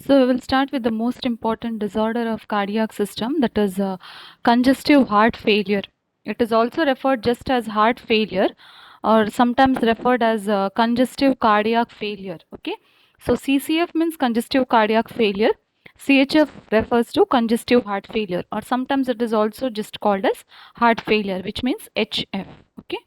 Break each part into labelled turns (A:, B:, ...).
A: So we will start with the most important disorder of cardiac system, that is congestive heart failure. It is also referred just as heart failure or sometimes referred as congestive cardiac failure. Okay. So CCF means congestive cardiac failure. CHF refers to congestive heart failure, or sometimes it is also just called as heart failure, which means HF. Okay.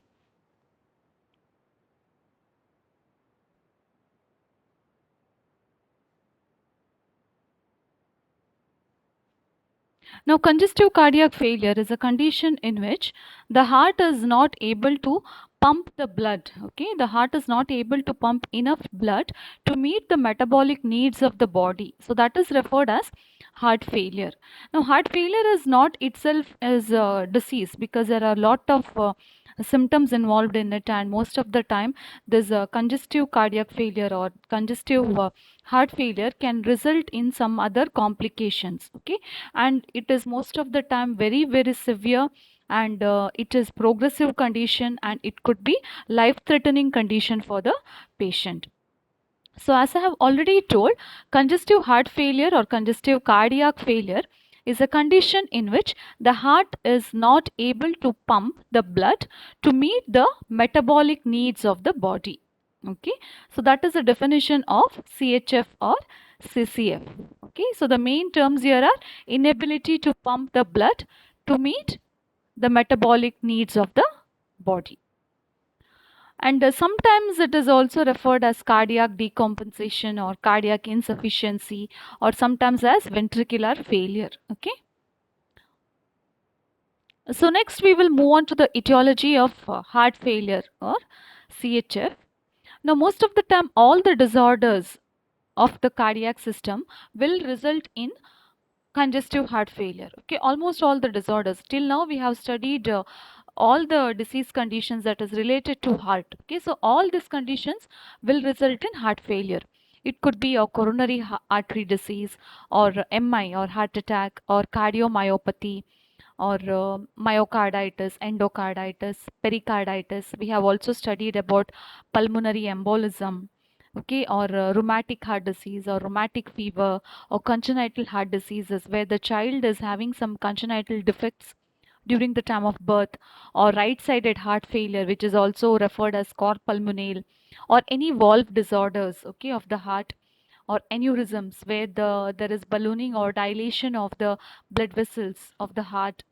A: Now, congestive cardiac failure is a condition in which the heart is not able to pump the blood. Okay, the heart is not able to pump enough blood to meet the metabolic needs of the body. So that is referred as heart failure. Now, heart failure is not itself as a disease because there are a lot of symptoms involved in it, and most of the time, this congestive cardiac failure or congestive heart failure can result in some other complications. Okay, and it is most of the time very severe, and it is progressive condition, and it could be life threatening condition for the patient. So as I have already told, congestive heart failure or congestive cardiac failure is a condition in which the heart is not able to pump the blood to meet the metabolic needs of the body. Okay, so that is the definition of CHF or CCF. Okay, so the main terms here are inability to pump the blood to meet the metabolic needs of the body. And sometimes it is also referred as cardiac decompensation or cardiac insufficiency, or sometimes as ventricular failure. Okay. So next we will move on to the etiology of heart failure or CHF. Now most of the time all the disorders of the cardiac system will result in congestive heart failure. Okay, almost all the disorders. Till now we have studied all the disease conditions that is related to heart. Okay, so all these conditions will result in heart failure. It could be a coronary artery disease, or MI or heart attack, or cardiomyopathy, or myocarditis, endocarditis, pericarditis. We have also studied about pulmonary embolism, okay, or rheumatic heart disease, or rheumatic fever, or congenital heart diseases where the child is having some congenital defects during the time of birth, or right-sided heart failure, which is also referred as cor pulmonale, or any valve disorders, okay, of the heart, or aneurysms where there is ballooning or dilation of the blood vessels of the heart,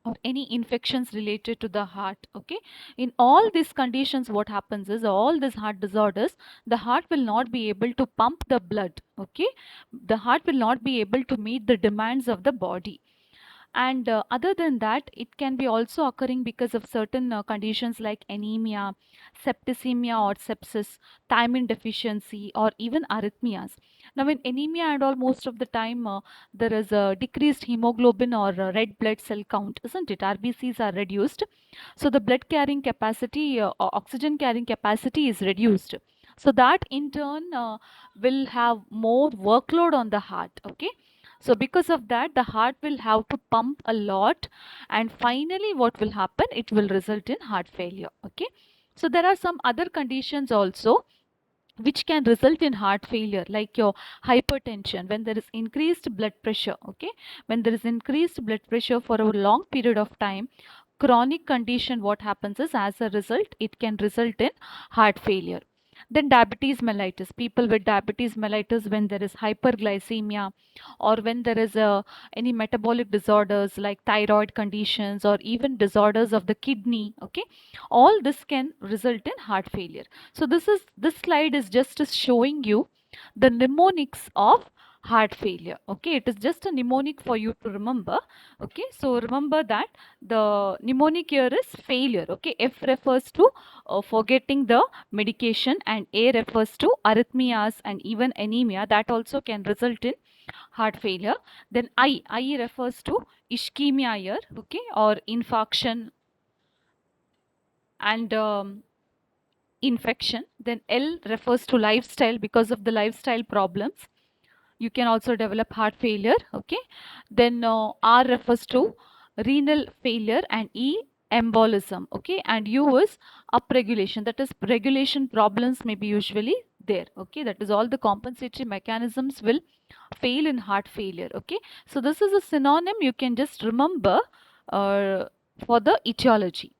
A: or any infections related to the heart. Okay, in all these conditions what happens is, all these heart disorders, the heart will not be able to pump the blood. Okay, the heart will not be able to meet the demands of the body. And other than that, it can be also occurring because of certain conditions like anemia, septicemia or sepsis, thiamine deficiency, or even arrhythmias. Now, in anemia and all, most of the time there is a decreased hemoglobin or red blood cell count, isn't it? RBCs are reduced. So, the blood carrying capacity, or oxygen carrying capacity is reduced. So, that in turn will have more workload on the heart. Okay, so because of that, the heart will have to pump a lot, and finally what will happen? It will result in heart failure. Okay. So there are some other conditions also which can result in heart failure, like your hypertension, when there is increased blood pressure. Okay, when there is increased blood pressure for a long period of time, chronic condition, what happens is, as a result, it can result in heart failure. Then diabetes mellitus, people with diabetes mellitus, when there is hyperglycemia, or when there is any metabolic disorders like thyroid conditions, or even disorders of the kidney. Okay, all this can result in heart failure. So this slide is just showing you the mnemonics of heart failure. Okay, it is just a mnemonic for you to remember. Okay, so remember that the mnemonic here is failure. Okay, F refers to forgetting the medication, and A refers to arrhythmias and even anemia that also can result in heart failure. Then I refers to ischemia here. Okay, or infarction and infection. Then L refers to lifestyle, because of the lifestyle problems you can also develop heart failure. Okay, then R refers to renal failure, and E embolism. Okay, and U is upregulation, that is regulation problems may be usually there. Okay, that is all the compensatory mechanisms will fail in heart failure. Okay, so this is a synonym you can just remember uh, for the etiology.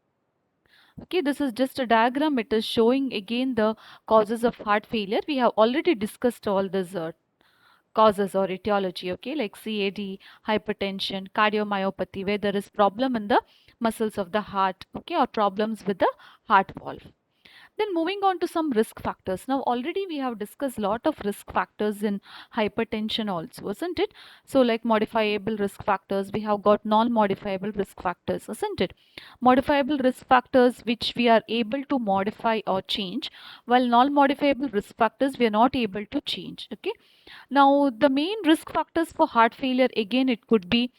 A: Okay, this is just a diagram. It is showing again the causes of heart failure. We have already discussed all these causes or etiology, okay, like CAD, hypertension, cardiomyopathy, where there is problem in the muscles of the heart, okay, or problems with the heart valve. Then moving on to some risk factors. Now already we have discussed lot of risk factors in hypertension also, isn't it? So like modifiable risk factors, we have got non-modifiable risk factors, isn't it? Modifiable risk factors which we are able to modify or change, while non-modifiable risk factors we are not able to change. Okay. Now the main risk factors for heart failure, again it could be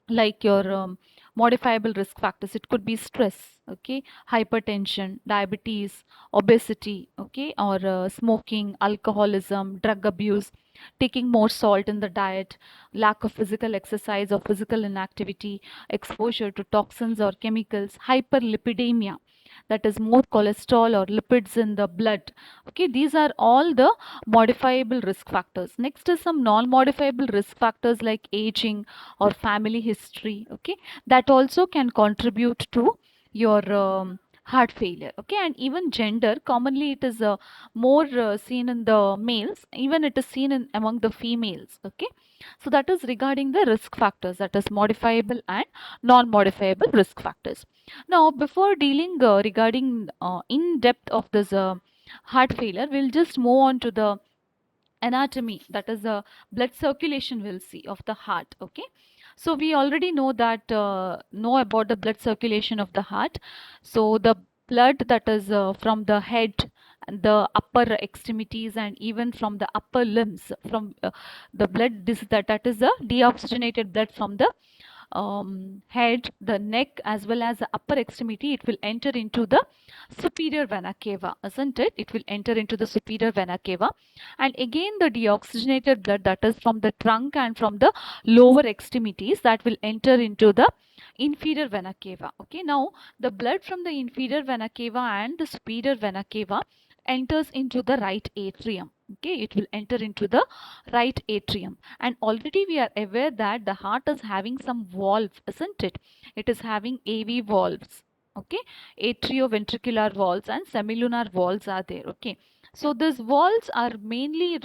A: like your modifiable risk factors. It could be stress, okay, hypertension, diabetes, obesity, okay, or smoking, alcoholism, drug abuse, taking more salt in the diet, lack of physical exercise or physical inactivity, exposure to toxins or chemicals, hyperlipidemia, that is more cholesterol or lipids in the blood. Okay, these are all the modifiable risk factors. Next is some non-modifiable risk factors like aging or family history. Okay, that also can contribute to your heart failure. Okay, and even gender, commonly it is more seen in the males, even it is seen in among the females. Okay, so that is regarding the risk factors, that is modifiable and non-modifiable risk factors. Now before dealing regarding in depth of this heart failure, we'll just move on to the anatomy, that is the blood circulation we'll see of the heart. Okay, so we already know about the blood circulation of the heart. So the blood that is from the head and the upper extremities and even from the upper limbs, from the blood that is the deoxygenated blood from the head, the neck, as well as the upper extremity, it will enter into the superior vena cava, isn't it? It will enter into the superior vena cava. And again, the deoxygenated blood that is from the trunk and from the lower extremities, that will enter into the inferior vena cava. Okay, now the blood from the inferior vena cava and the superior vena cava enters into the right atrium. Okay, it will enter into the right atrium. And already we are aware that the heart is having some valve, isn't it? It is having AV valves. Okay, atrioventricular valves and semilunar valves are there. Okay, so these valves are mainly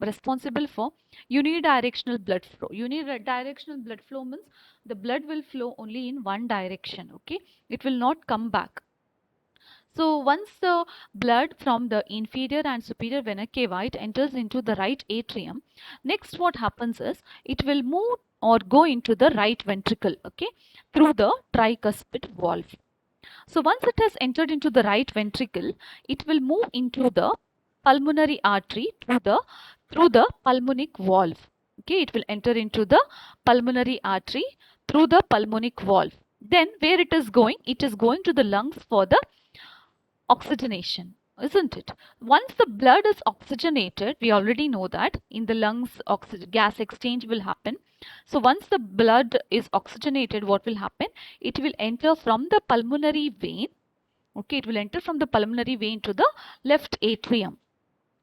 A: responsible for unidirectional blood flow. Unidirectional blood flow means the blood will flow only in one direction. Okay, it will not come back. So once the blood from the inferior and superior vena cava, it enters into the right atrium. Next what happens is it will move or go into the right ventricle, okay, through the tricuspid valve. So once it has entered into the right ventricle, it will move into the pulmonary artery through the pulmonic valve. Okay, it will enter into the pulmonary artery through the pulmonic valve. Then where it is going? It is going to the lungs for the oxygenation, isn't it? Once the blood is oxygenated, we already know that in the lungs gas exchange will happen. So once the blood is oxygenated, what will happen? It will enter from the pulmonary vein. Okay, it will enter from the pulmonary vein to the left atrium.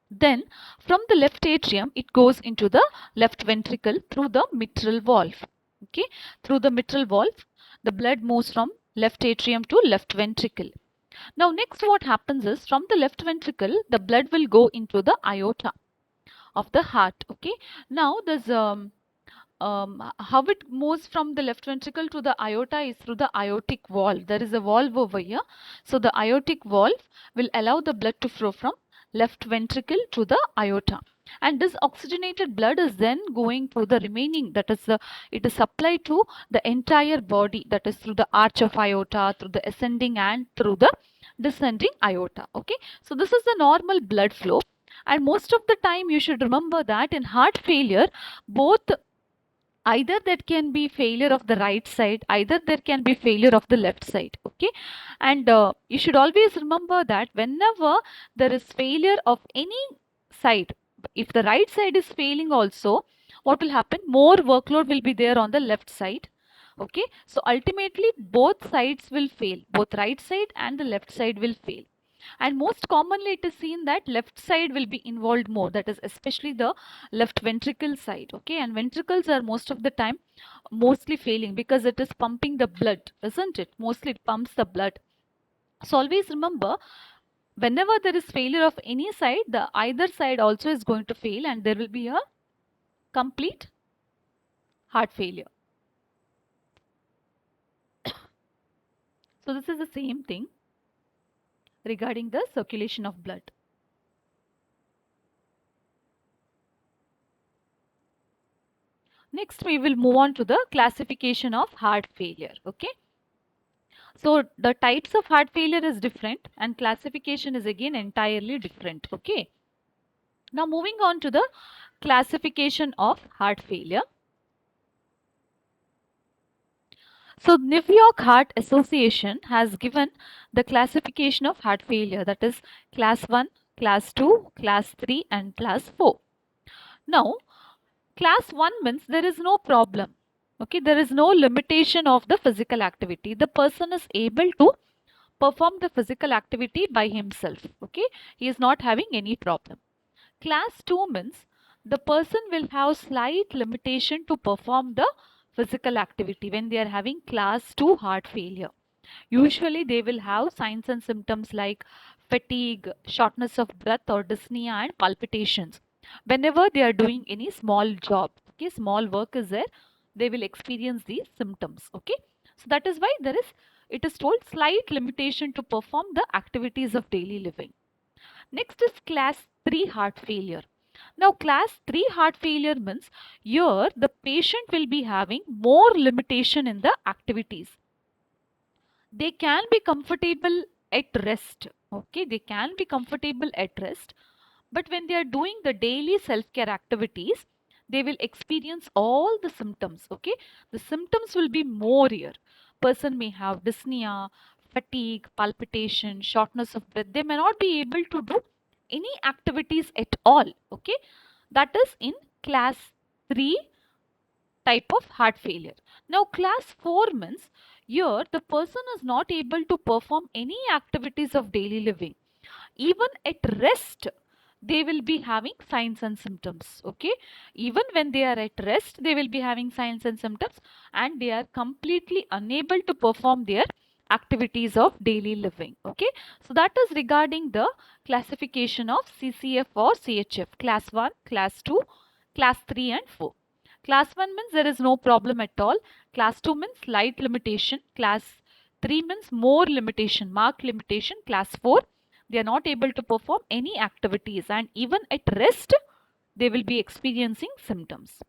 A: Then from the left atrium, it goes into the left ventricle through the mitral valve. Okay, through the mitral valve, the blood moves from left atrium to left ventricle. Now next what happens is from the left ventricle, the blood will go into the aorta of the heart. Okay, now there's how it moves from the left ventricle to the aorta is through the aortic valve. There is a valve over here. So the aortic valve will allow the blood to flow from left ventricle to the aorta. And this oxygenated blood is then going to the remaining, that is it is supplied to the entire body, that is through the arch of aorta, through the ascending and through the descending aorta. Okay, so this is the normal blood flow. And most of the time you should remember that in heart failure, both either that can be failure of the right side, either there can be failure of the left side. Okay, and you should always remember that whenever there is failure of any side, if the right side is failing also, what will happen? More workload will be there on the left side. Okay, so ultimately both sides will fail, both right side and the left side will fail. And most commonly it is seen that left side will be involved more, that is especially the left ventricle side. Okay, and ventricles are most of the time mostly failing because it is pumping the blood, isn't it? Mostly it pumps the blood. So always remember, whenever there is failure of any side, the either side also is going to fail and there will be a complete heart failure. So this is the same thing regarding the circulation of blood. Next, we will move on to the classification of heart failure. Okay. So the types of heart failure is different and classification is again entirely different. Okay. Now moving on to the classification of heart failure. So New York Heart Association has given the classification of heart failure, that is class 1, class 2, class 3 and class 4. Now class 1 means there is no problem. Okay, there is no limitation of the physical activity. The person is able to perform the physical activity by himself. Okay, he is not having any problem. Class 2 means the person will have slight limitation to perform the physical activity when they are having class 2 heart failure. Usually they will have signs and symptoms like fatigue, shortness of breath or dyspnea and palpitations. Whenever they are doing any small job, okay, small work is there, they will experience these symptoms. Okay, so that is why it is told slight limitation to perform the activities of daily living. Next is class 3 heart failure. Now class 3 heart failure means here the patient will be having more limitation in the activities. They can be comfortable at rest. Okay, they can be comfortable at rest, but when they are doing the daily self-care activities, they will experience all the symptoms. Okay, the symptoms will be more here. Person may have dyspnea, fatigue, palpitation, shortness of breath. They may not be able to do any activities at all. Okay, that is in class 3 type of heart failure. Now class 4 means here the person is not able to perform any activities of daily living. Even at rest, they will be having signs and symptoms. Okay, even when they are at rest, they will be having signs and symptoms and they are completely unable to perform their activities of daily living. Okay, so that is regarding the classification of CCF or CHF, class 1, class 2, class 3 and 4. Class 1 means there is no problem at all. Class 2 means slight limitation. Class 3 means more limitation, marked limitation. Class 4, they are not able to perform any activities and even at rest, they will be experiencing symptoms.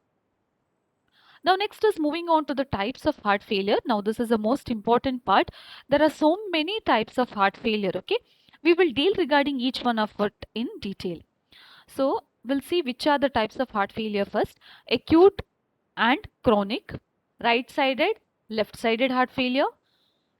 A: Now next is moving on to the types of heart failure. Now this is the most important part. There are so many types of heart failure. Okay, we will deal regarding each one of it in detail. So we'll see which are the types of heart failure first. Acute and chronic, right-sided, left-sided heart failure,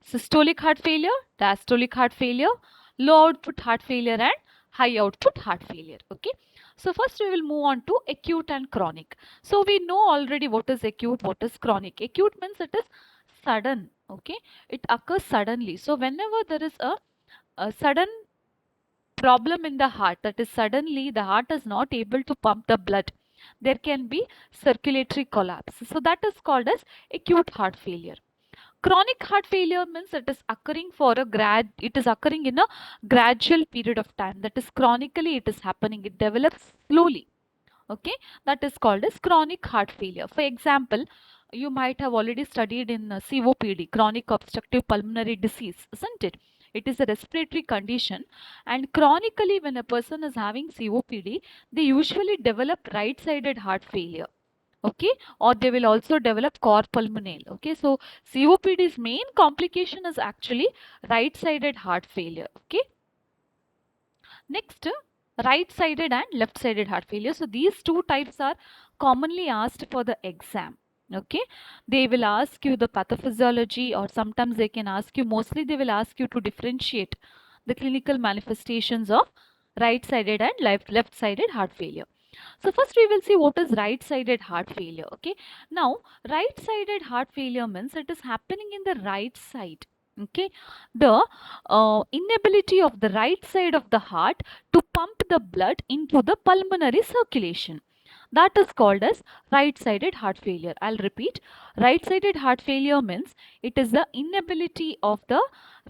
A: systolic heart failure, diastolic heart failure, low output heart failure and high output heart failure. Okay. So first we will move on to acute and chronic. So we know already what is acute, what is chronic. Acute means it is sudden. Okay. It occurs suddenly. So whenever there is a sudden problem in the heart, that is suddenly the heart is not able to pump the blood, there can be circulatory collapse. So that is called as acute heart failure. Chronic heart failure means it is occurring in a gradual period of time, that is chronically it is happening, it develops slowly. Okay, that is called as chronic heart failure. For example, you might have already studied in COPD, chronic obstructive pulmonary disease, isn't it? It is a respiratory condition, and chronically when a person is having COPD, they usually develop right sided heart failure. Okay, or they will also develop cor pulmonale. Okay, so COPD's main complication is actually right sided heart failure. Okay, next, right sided and left sided heart failure. So these two types are commonly asked for the exam. Okay, they will ask you the pathophysiology, or sometimes they can ask you, mostly they will ask you to differentiate the clinical manifestations of right sided and left sided heart failure. So first we will see what is right sided heart failure. Okay, now right sided heart failure means it is happening in the right side. Okay, the inability of the right side of the heart to pump the blood into the pulmonary circulation, that is called as right-sided heart failure. I'll repeat, right-sided heart failure means it is the inability of the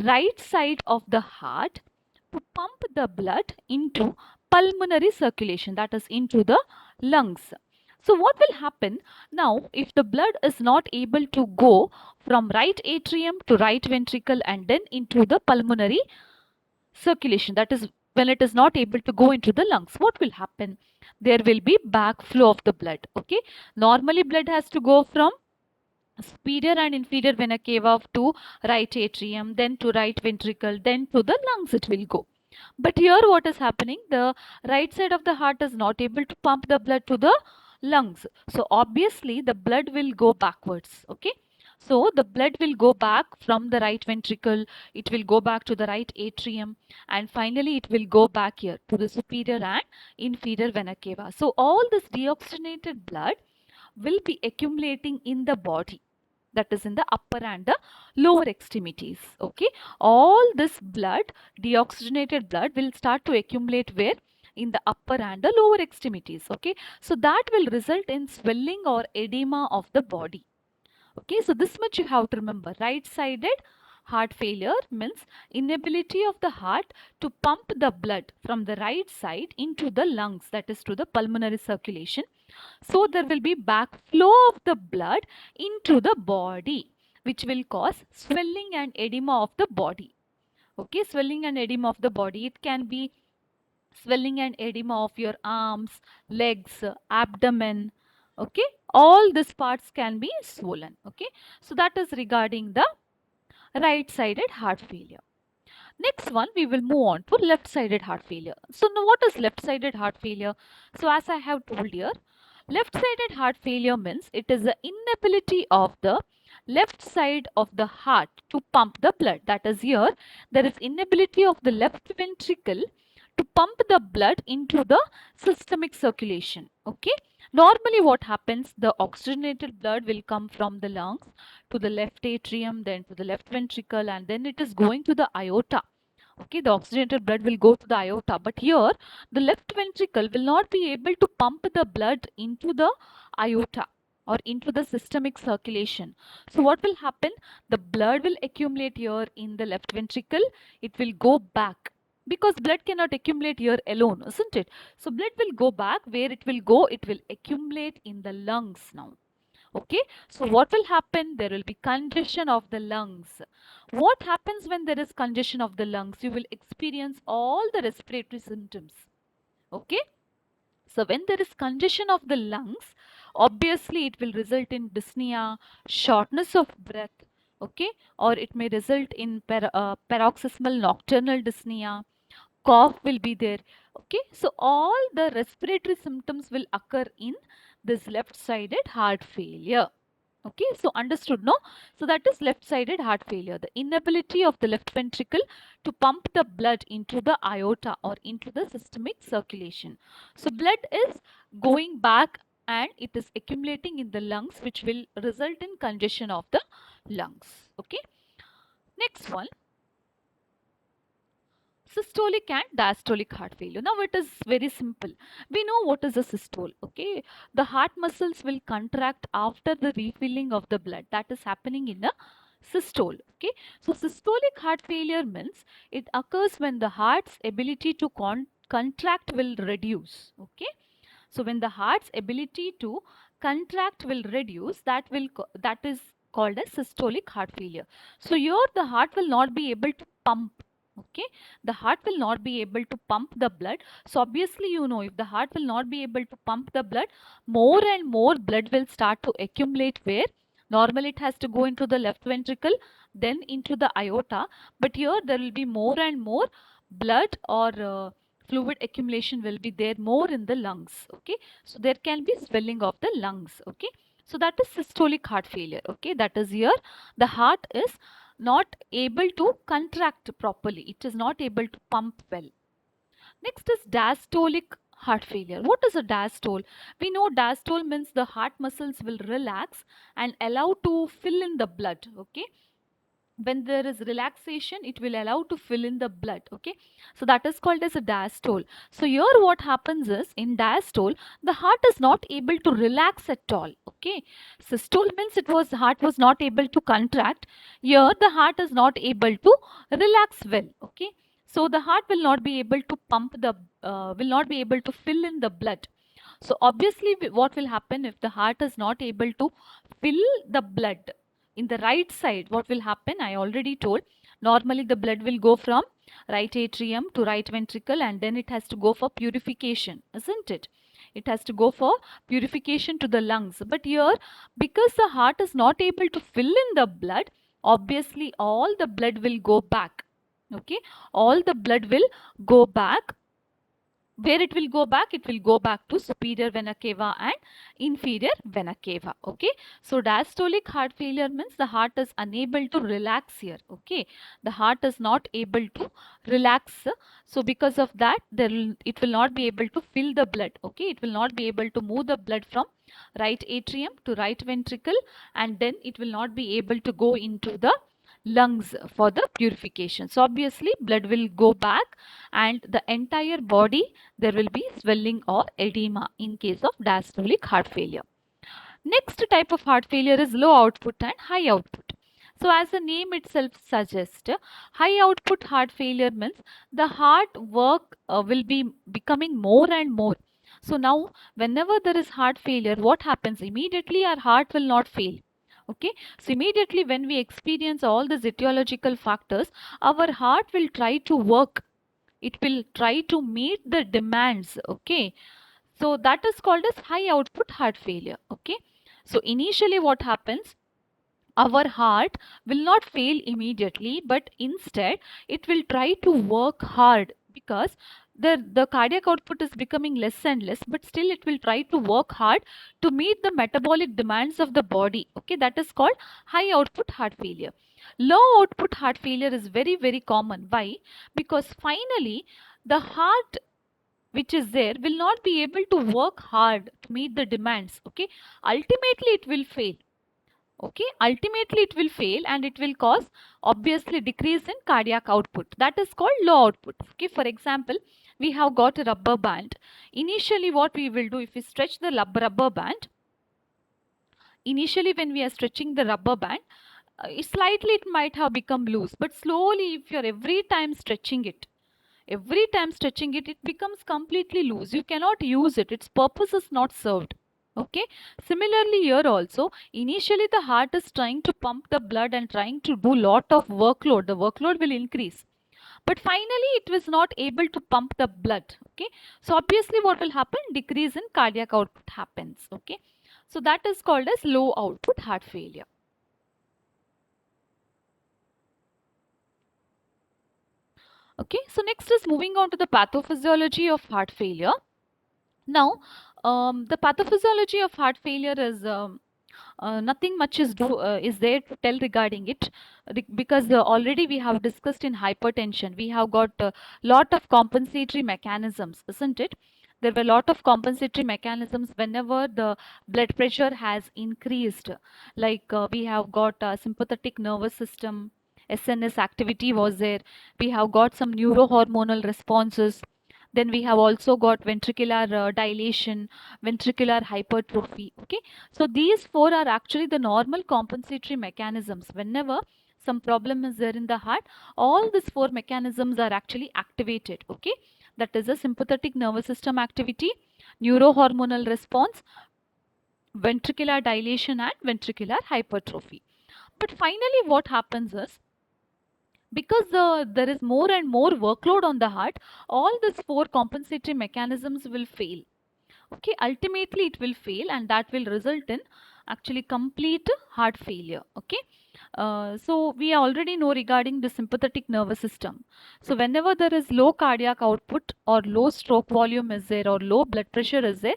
A: right side of the heart to pump the blood into pulmonary circulation, that is into the lungs. So what will happen now if the blood is not able to go from right atrium to right ventricle and then into the pulmonary circulation, that is when it is not able to go into the lungs, what will happen? There will be backflow of the blood. Okay, normally blood has to go from superior and inferior vena cava to right atrium, then to right ventricle, then to the lungs it will go. But here what is happening? The right side of the heart is not able to pump the blood to the lungs. So obviously the blood will go backwards. Okay. So the blood will go back from the right ventricle, it will go back to the right atrium, and finally it will go back here to the superior and inferior vena cava. So all this deoxygenated blood will be accumulating in the body, that is in the upper and the lower extremities. Okay, all this blood, deoxygenated blood, will start to accumulate where? In the upper and the lower extremities. Okay, so that will result in swelling or edema of the body. Okay, so this much you have to remember. Right sided heart failure means inability of the heart to pump the blood from the right side into the lungs, that is to the pulmonary circulation. So there will be backflow of the blood into the body, which will cause swelling and edema of the body. Okay, swelling and edema of the body. It can be swelling and edema of your arms, legs, abdomen. Okay, all these parts can be swollen. Okay, so that is regarding the right sided heart failure. Next one, we will move on to left-sided heart failure. So now what is left-sided heart failure? So as I have told here, left-sided heart failure means it is the inability of the left side of the heart to pump the blood. That is here, there is inability of the left ventricle to pump the blood into the systemic circulation. Okay. Normally what happens, the oxygenated blood will come from the lungs to the left atrium, then to the left ventricle, and then it is going to the aorta. Okay, the oxygenated blood will go to the aorta, but here the left ventricle will not be able to pump the blood into the aorta or into the systemic circulation. So what will happen? The blood will accumulate here in the left ventricle. It will go back because blood cannot accumulate here alone, isn't it? So blood will go back. Where it will go? It will accumulate in the lungs now. Okay, so what will happen? There will be congestion of the lungs. What happens when there is congestion of the lungs? You will experience all the respiratory symptoms. Okay, so when there is congestion of the lungs, obviously it will result in dyspnea, shortness of breath. Okay, or it may result in paroxysmal nocturnal dyspnea. Cough will be there. Okay, so all the respiratory symptoms will occur in this left-sided heart failure. Okay, so understood, no? So that is left-sided heart failure, the inability of the left ventricle to pump the blood into the aorta or into the systemic circulation. So blood is going back and it is accumulating in the lungs, which will result in congestion of the lungs. Okay, next one, systolic and diastolic heart failure. Now it is very simple. We know what is a systole. Okay, the heart muscles will contract after the refilling of the blood. That is happening in a systole. Okay, so systolic heart failure means it occurs when the heart's ability to contract will reduce. Okay, so when the heart's ability to contract will reduce, that is called as systolic heart failure. So here the heart will not be able to pump. Okay, the heart will not be able to pump the blood. So obviously, you know, if the heart will not be able to pump the blood, more and more blood will start to accumulate where normally it has to go into the left ventricle, then into the aorta. But here there will be more and more blood or fluid accumulation will be there more in the lungs. Okay, so there can be swelling of the lungs. Okay, so that is systolic heart failure. Okay, that is here the heart is not able to contract properly. It is not able to pump well. Next is diastolic heart failure. What is a diastole? We know diastole means the heart muscles will relax and allow to fill in the blood. Okay, when there is relaxation, it will allow to fill in the blood. Okay, so that is called as a diastole. So here what happens is, in diastole the heart is not able to relax at all. Okay, systole means it was heart was not able to contract. Here the heart is not able to relax well. Okay, so the heart will not be able to pump the will not be able to fill in the blood. So obviously what will happen if the heart is not able to fill the blood in the right side? What will happen? I already told. Normally the blood will go from right atrium to right ventricle, and then it has to go for purification, isn't it? It has to go for purification to the lungs. But here, because the heart is not able to fill in the blood, obviously all the blood will go back. Okay, all the blood will go back. Where it will go back? It will go back to superior vena cava and inferior vena cava. Okay, so diastolic heart failure means the heart is unable to relax here. Okay, the heart is not able to relax. So because of that, it will not be able to fill the blood. Okay, it will not be able to move the blood from right atrium to right ventricle, and then it will not be able to go into the lungs for the purification. So obviously blood will go back, and the entire body there will be swelling or edema in case of diastolic heart failure. Next type of heart failure is low output and high output. So as the name itself suggests, high output heart failure means the heart work will be becoming more and more. So now whenever there is heart failure, what happens? Immediately our heart will not fail. Okay, so immediately when we experience all these etiological factors, our heart will try to work. It will try to meet the demands. Okay, so that is called as high output heart failure. Okay, so initially what happens? Our heart will not fail immediately, but instead it will try to work hard, because the cardiac output is becoming less and less, but still it will try to work hard to meet the metabolic demands of the body. Okay, that is called high output heart failure. Low output heart failure is very, very common. Why? Because finally the heart which is there will not be able to work hard to meet the demands. Okay, ultimately it will fail. Okay, ultimately it will fail, and it will cause obviously decrease in cardiac output. That is called low output. Okay, for example, we have got a rubber band. Initially what we will do, if we stretch the rubber band, initially when we are stretching the rubber band, slightly it might have become loose, but slowly if you're every time stretching it, it becomes completely loose. You cannot use it. Its purpose is not served. Okay. Similarly here also, initially the heart is trying to pump the blood and trying to do lot of workload. The workload will increase. But finally it was not able to pump the blood. Okay. So obviously what will happen? Decrease in cardiac output happens. Okay. So that is called as low output heart failure. Okay. So next is moving on to the pathophysiology of heart failure. Now, the pathophysiology of heart failure is nothing much is there to tell regarding it, because already we have discussed in hypertension. We have got a lot of compensatory mechanisms, isn't it? There were a lot of compensatory mechanisms whenever the blood pressure has increased. Like we have got sympathetic nervous system, SNS activity was there. We have got some neurohormonal responses. Then we have also got ventricular dilation, ventricular hypertrophy. Okay, so these four are actually the normal compensatory mechanisms. Whenever some problem is there in the heart, all these four mechanisms are actually activated. Okay, that is a sympathetic nervous system activity, neurohormonal response, ventricular dilation, and ventricular hypertrophy. But finally, what happens is, because there is more and more workload on the heart, all these four compensatory mechanisms will fail. Okay, ultimately it will fail, and that will result in actually complete heart failure. Okay, so we already know regarding the sympathetic nervous system. So whenever there is low cardiac output or low stroke volume is there or low blood pressure is there,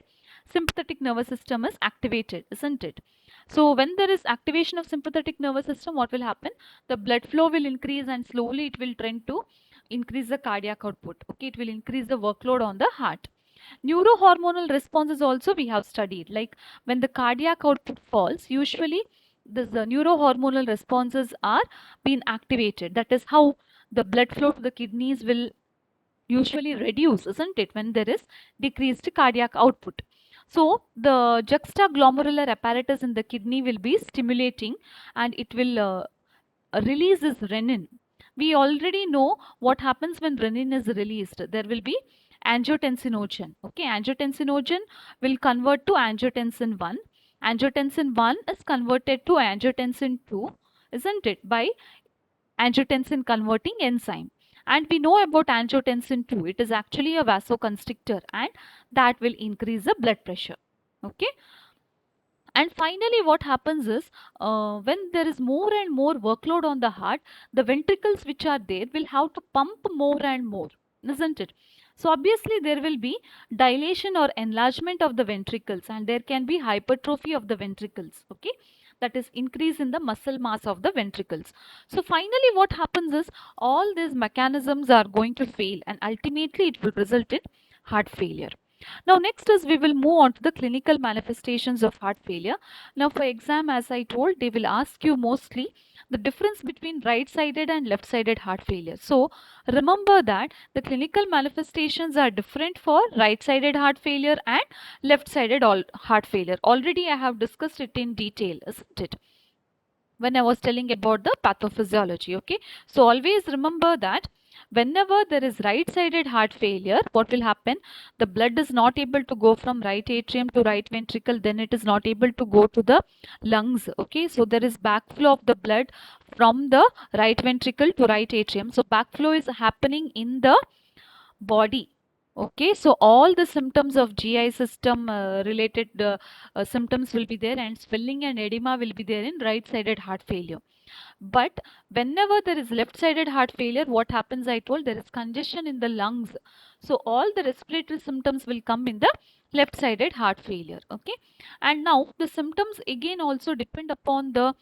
A: sympathetic nervous system is activated, isn't it? So when there is activation of sympathetic nervous system, what will happen? The blood flow will increase, and slowly it will trend to increase the cardiac output. Okay, it will increase the workload on the heart. Neurohormonal responses also we have studied. Like when the cardiac output falls, usually this neurohormonal responses are being activated. That is how the blood flow to the kidneys will usually reduce, isn't it, when there is decreased cardiac output. So the juxtaglomerular apparatus in the kidney will be stimulating, and it will release this renin. We already know what happens when renin is released. There will be angiotensinogen. Okay, angiotensinogen will convert to angiotensin 1. Angiotensin 1 is converted to angiotensin 2, isn't it, by angiotensin converting enzyme. And we know about angiotensin 2. It is actually a vasoconstrictor, and that will increase the blood pressure. Okay. And finally, what happens is when there is more and more workload on the heart, the ventricles which are there will have to pump more and more, isn't it? So obviously there will be dilation or enlargement of the ventricles, and there can be hypertrophy of the ventricles. Okay, that is increase in the muscle mass of the ventricles. So finally, what happens is all these mechanisms are going to fail, and ultimately it will result in heart failure. Now, next is we will move on to the clinical manifestations of heart failure. Now, for exam, as I told, they will ask you mostly the difference between right-sided and left-sided heart failure. So, remember that the clinical manifestations are different for right-sided heart failure and left-sided heart failure. Already, I have discussed it in detail, isn't it, when I was telling about the pathophysiology. Okay, so always remember that whenever there is right-sided heart failure, what will happen? The blood is not able to go from right atrium to right ventricle, then it is not able to go to the lungs. Okay, so there is backflow of the blood from the right ventricle to right atrium. So backflow is happening in the body. Okay, so all the symptoms of GI system related symptoms will be there, and swelling and edema will be there in right sided heart failure. But whenever there is left sided heart failure, what happens? I told there is congestion in the lungs, so all the respiratory symptoms will come in the left sided heart failure. Okay, and now the symptoms again also depend upon the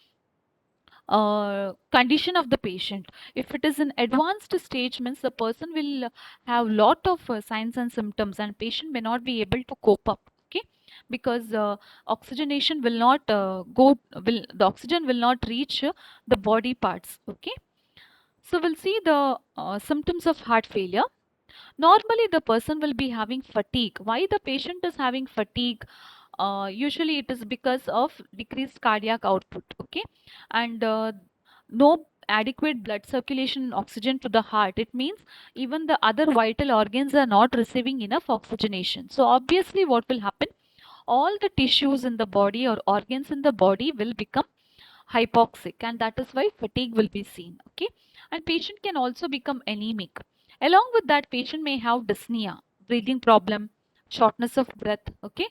A: condition of the patient. If it is an advanced stage, means the person will have lot of signs and symptoms, and patient may not be able to cope up. Okay, because oxygenation will not will the oxygen will not reach the body parts. Okay, so we'll see the symptoms of heart failure. Normally, the person will be having fatigue. Why the patient is having fatigue? Usually, it is because of decreased cardiac output. Okay, and no adequate blood circulation and oxygen to the heart. It means even the other vital organs are not receiving enough oxygenation. So, obviously, what will happen? All the tissues in the body or organs in the body will become hypoxic, and that is why fatigue will be seen. Okay, and patient can also become anemic. Along with that, patient may have dyspnea, breathing problem, shortness of breath. Okay,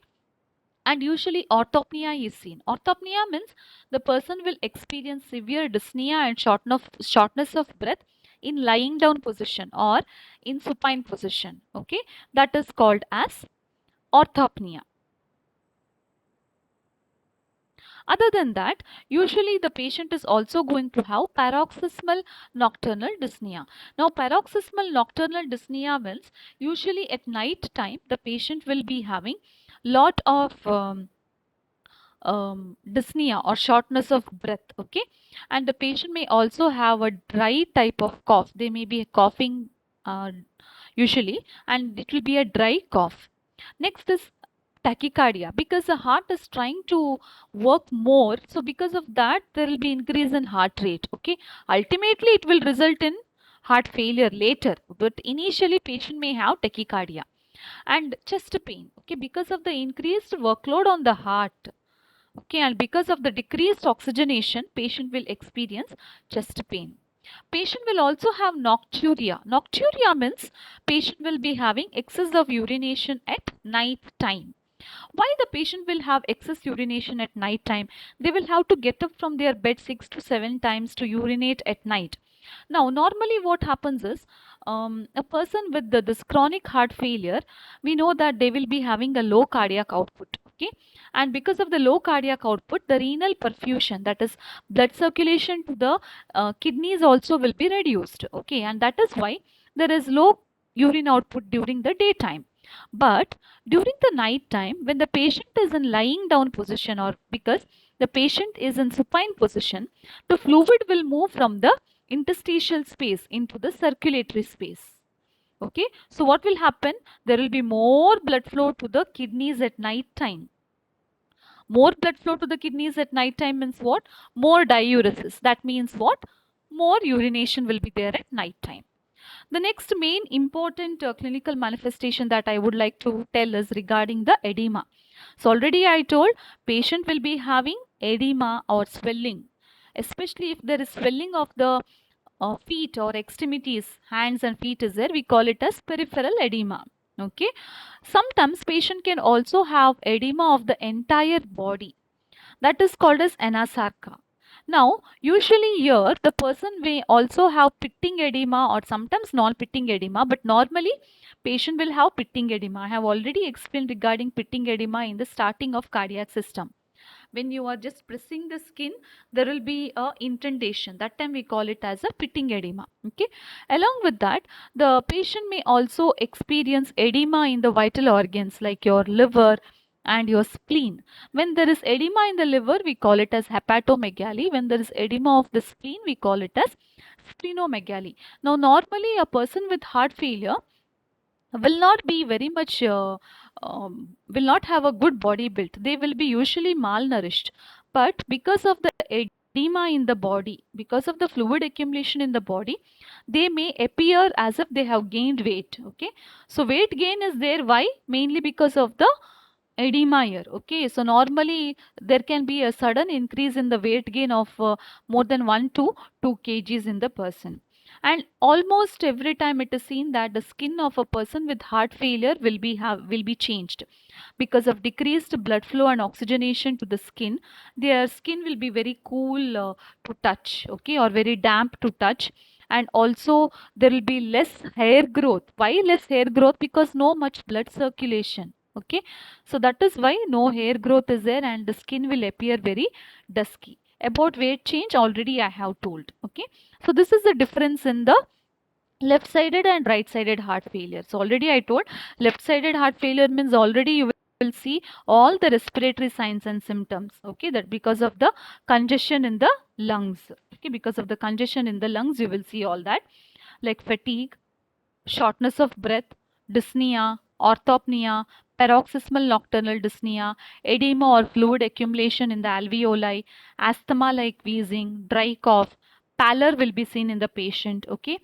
A: and usually orthopnea is seen. Orthopnea means the person will experience severe dyspnea and shortness of breath in lying down position or in supine position. Okay, that is called as orthopnea. Other than that, usually the patient is also going to have paroxysmal nocturnal dyspnea. Now, paroxysmal nocturnal dyspnea means usually at night time the patient will be having lot of dyspnea or shortness of breath. Okay, and the patient may also have a dry type of cough. They may be coughing usually, and it will be a dry cough. Next is tachycardia, because the heart is trying to work more, so because of that there will be increase in heart rate. Okay, ultimately it will result in heart failure later, but initially patient may have tachycardia. And chest pain, okay, because of the increased workload on the heart. Okay, and because of the decreased oxygenation, patient will experience chest pain. Patient will also have nocturia. Nocturia means patient will be having excess of urination at night time. Why the patient will have excess urination at night time? They will have to get up from their bed 6 to 7 times to urinate at night. Now, normally what happens is a person with this chronic heart failure, we know that they will be having a low cardiac output. Okay, and because of the low cardiac output, the renal perfusion, that is blood circulation to the kidneys, also will be reduced. Okay, and that is why there is low urine output during the daytime. But during the night time, when the patient is in lying down position, or because the patient is in supine position, the fluid will move from the interstitial space into the circulatory space. Okay, so what will happen? There will be more blood flow to the kidneys at night time. More blood flow to the kidneys at night time means what? More diuresis. That means what? More urination will be there at night time. The next main important clinical manifestation that I would like to tell is regarding the edema. So already I told patient will be having edema or swelling, especially if there is swelling of the feet or extremities, hands and feet is there, we call it as peripheral edema. Okay. Sometimes patient can also have edema of the entire body. That is called as anasarca. Now, usually here the person may also have pitting edema or sometimes non-pitting edema, but normally patient will have pitting edema. I have already explained regarding pitting edema in the starting of cardiac system. When you are just pressing the skin, there will be a indentation. That time we call it as a pitting edema. Okay. Along with that, the patient may also experience edema in the vital organs like your liver and your spleen. When there is edema in the liver, we call it as hepatomegaly. When there is edema of the spleen, we call it as splenomegaly. Now, normally a person with heart failure will not be very much will not have a good body built. They will be usually malnourished, but because of the edema in the body, because of the fluid accumulation in the body, they may appear as if they have gained weight. Okay, so weight gain is there. Why? Mainly because of the edema here. Okay, so normally there can be a sudden increase in the weight gain of more than 1 to 2 kgs in the person. And almost every time it is seen that the skin of a person with heart failure will be changed because of decreased blood flow and oxygenation to the skin. Their skin will be very cool to touch, okay, or very damp to touch. And also there will be less hair growth. Why less hair growth? Because no much blood circulation. Okay, so that is why no hair growth is there and the skin will appear very dusky. About weight change already I have told. Okay, so this is the difference in the left sided and right sided heart failure. So already I told left sided heart failure means already you will see all the respiratory signs and symptoms. Okay, that because of the congestion in the lungs. Okay, because of the congestion in the lungs you will see all that, like fatigue, shortness of breath, dyspnea, orthopnea, paroxysmal nocturnal dyspnea, edema or fluid accumulation in the alveoli, asthma like wheezing, dry cough, pallor will be seen in the patient. Okay,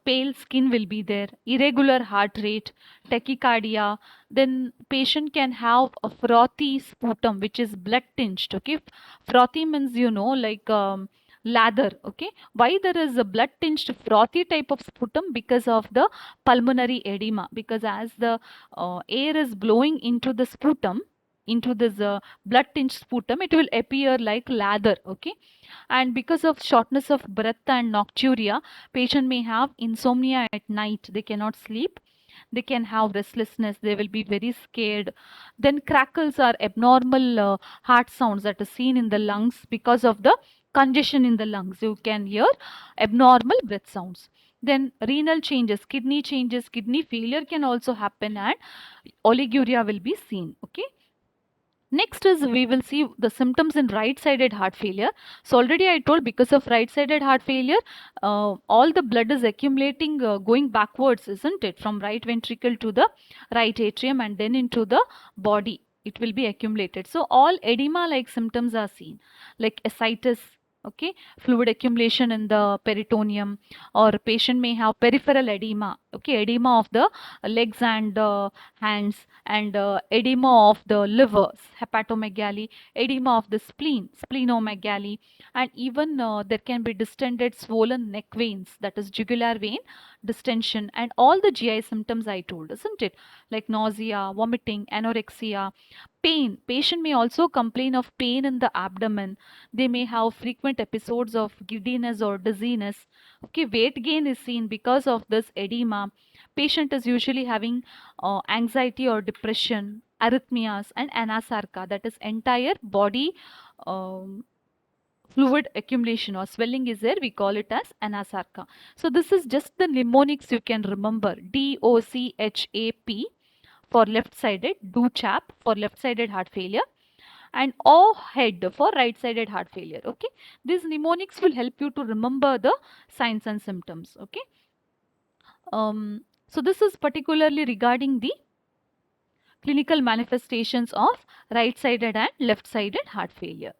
A: pale skin will be there, irregular heart rate, tachycardia. Then patient can have a frothy sputum which is blood tinged. Okay, frothy means like lather. Okay, why there is a blood tinged frothy type of sputum? Because of the pulmonary edema, because as the air is blowing into the sputum, into this blood tinged sputum, it will appear like lather. Okay, and because of shortness of breath and nocturia, patient may have insomnia at night. They cannot sleep, they can have restlessness, they will be very scared. Then crackles are abnormal heart sounds that is seen in the lungs because of the congestion in the lungs. You can hear abnormal breath sounds. Then renal changes, kidney failure can also happen, and oliguria will be seen. Okay, next is we will see the symptoms in right-sided heart failure. So already I told because of right-sided heart failure, all the blood is accumulating going backwards, isn't it? From right ventricle to the right atrium and then into the body. It will be accumulated. So all edema-like symptoms are seen, like ascites, okay, fluid accumulation in the peritoneum, or patient may have peripheral edema, okay, edema of the legs and hands, and edema of the livers, hepatomegaly, edema of the spleen, splenomegaly, and even there can be distended swollen neck veins, that is jugular vein distension, and all the GI symptoms I told, isn't it? Like nausea, vomiting, anorexia, pain. Patient may also complain of pain in the abdomen. They may have frequent episodes of giddiness or dizziness. Okay, weight gain is seen because of this edema. Patient is usually having anxiety or depression, arrhythmias, and anasarca, that is entire body um, fluid accumulation or swelling is there. We call it as anasarca. So this is just the mnemonics you can remember. DOCHAP for left sided, DOCHAP for left sided heart failure, and O head for right-sided heart failure. Okay, these mnemonics will help you to remember the signs and symptoms. Okay, so this is particularly regarding the clinical manifestations of right-sided and left-sided heart failure.